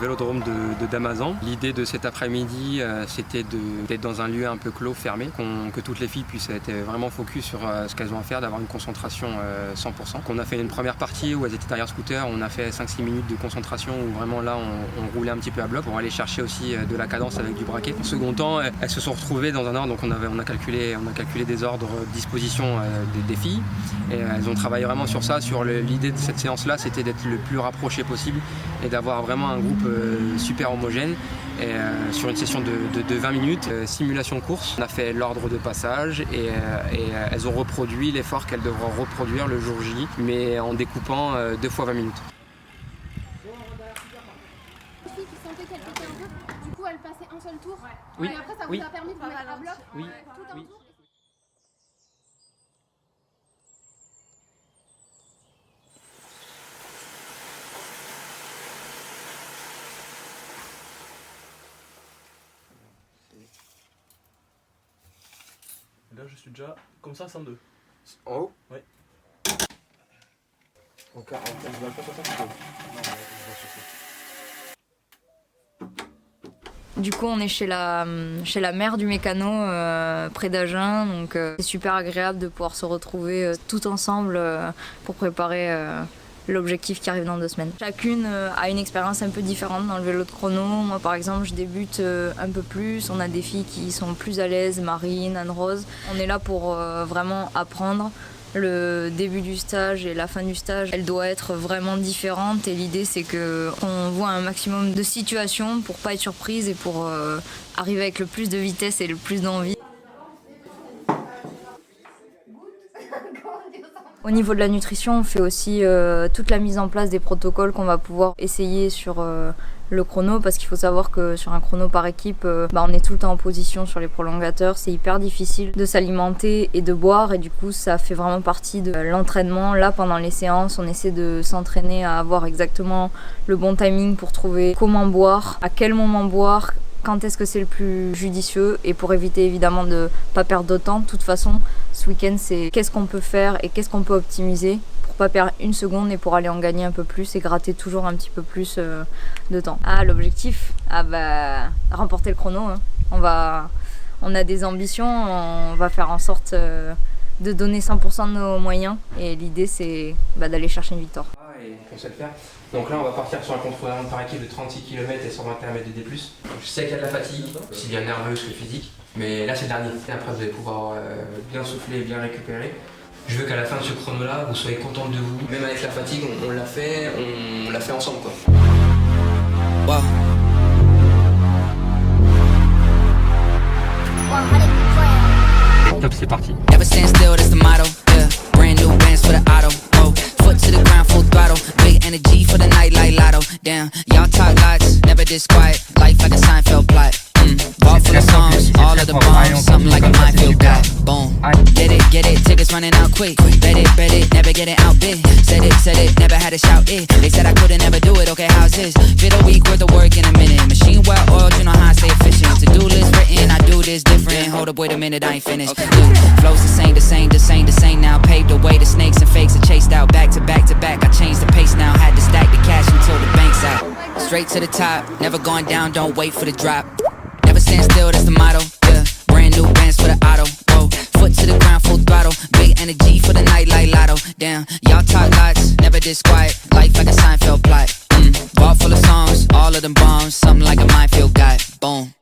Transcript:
vélodrome d'Amazon. L'idée de cet après-midi, c'était d'être dans un lieu un peu clos, fermé, que toutes les filles puissent être vraiment focus sur ce qu'elles ont à faire, d'avoir une concentration 100%. On a fait une première partie où elles étaient derrière scooter, on a fait 5-6 minutes de concentration où vraiment là on roulait un petit peu à bloc pour aller chercher aussi de la cadence avec du braquet. En second temps, elles se sont retrouvées dans un ordre, donc on a calculé des ordres de disposition des filles et elles ont travaillé vraiment sur ça, sur l'idée de cette séance-là, c'était d'être le plus rapproché possible et d'avoir vraiment un groupe super homogène. Et, sur une session de 20 minutes, simulation course, on a fait l'ordre de passage et elles ont reproduit l'effort qu'elles devront reproduire le jour J, mais en découpant 2 fois 20 minutes. Les filles qui sentaient qu'elles pétaient un peu, du coup elles passaient un seul tour. Oui. Et après ça vous a permis de vous mettre à bloc Oui. tout un Oui. tour. Là, je suis déjà comme ça, 102. En haut ? Oui. Donc, on va pas sur ça. Du coup, on est chez la mère du mécano, près d'Agen, donc c'est super agréable de pouvoir se retrouver tout ensemble pour préparer l'objectif qui arrive dans 2 semaines. Chacune a une expérience un peu différente dans le vélo de chrono. Moi, par exemple, je débute un peu plus. On a des filles qui sont plus à l'aise, Marine, Anne-Rose. On est là pour vraiment apprendre. Le début du stage et la fin du stage, elle doit être vraiment différente et l'idée c'est qu'on voit un maximum de situations pour pas être surprise et pour arriver avec le plus de vitesse et le plus d'envie. Au niveau de la nutrition, on fait aussi toute la mise en place des protocoles qu'on va pouvoir essayer sur le chrono, parce qu'il faut savoir que sur un chrono par équipe, on est tout le temps en position sur les prolongateurs, c'est hyper difficile de s'alimenter et de boire et du coup ça fait vraiment partie de l'entraînement. Là pendant les séances, on essaie de s'entraîner à avoir exactement le bon timing pour trouver comment boire, à quel moment boire, quand est-ce que c'est le plus judicieux et pour éviter évidemment de ne pas perdre de temps. De toute façon, ce week-end c'est qu'est-ce qu'on peut faire et qu'est-ce qu'on peut optimiser pour pas perdre une seconde et pour aller en gagner un peu plus et gratter toujours un petit peu plus de temps. L'objectif, remporter le chrono. Hein. On a des ambitions, on va faire en sorte de donner 100% de nos moyens et l'idée c'est d'aller chercher une victoire. Et on sait le faire. Donc là on va partir sur un contre-la-montre par équipe de 36 km et 120 km de D+. Je sais qu'il y a de la fatigue, aussi bien nerveuse que physique, mais là c'est le dernier. Et après vous allez pouvoir bien souffler et bien récupérer. Je veux qu'à la fin de ce chrono-là, vous soyez contente de vous. Même avec la fatigue, on l'a fait ensemble quoi. Wow. Top, c'est parti. Never stand still, that's the motto. Yeah, brand new bands for the auto. Oh, foot to the ground, full throttle. Big energy for the night like lotto. Damn, y'all talk lots, never this quiet. Life like a Seinfeld plot. Ball full of songs, all of the bombs. Something like a minefield guy. Boom. Get it, tickets running out quick. Bet it, never get it out big. Said it, never had to shout it. They said I couldn't never do it, okay, how's this? Fit a week worth of work in a minute. Machine well oiled, you know how I stay efficient. To-do list written, I do this different. Hold up, wait a minute, I ain't finished. Flows the same now. Paved the way, the snakes and fakes are chased out. Back to back to back, I changed the pace now. Had to stack the cash until the bank's out. Straight to the top, never going down, don't wait for the drop. Never stand still, that's the motto. Yeah, brand new bands for the auto. Whoa, foot to the ground, full throttle. Big energy for the night like lotto. Damn, y'all talk lots, never this quiet. Life like a Seinfeld plot. Ball full of songs, all of them bombs. Something like a minefield guy. Boom.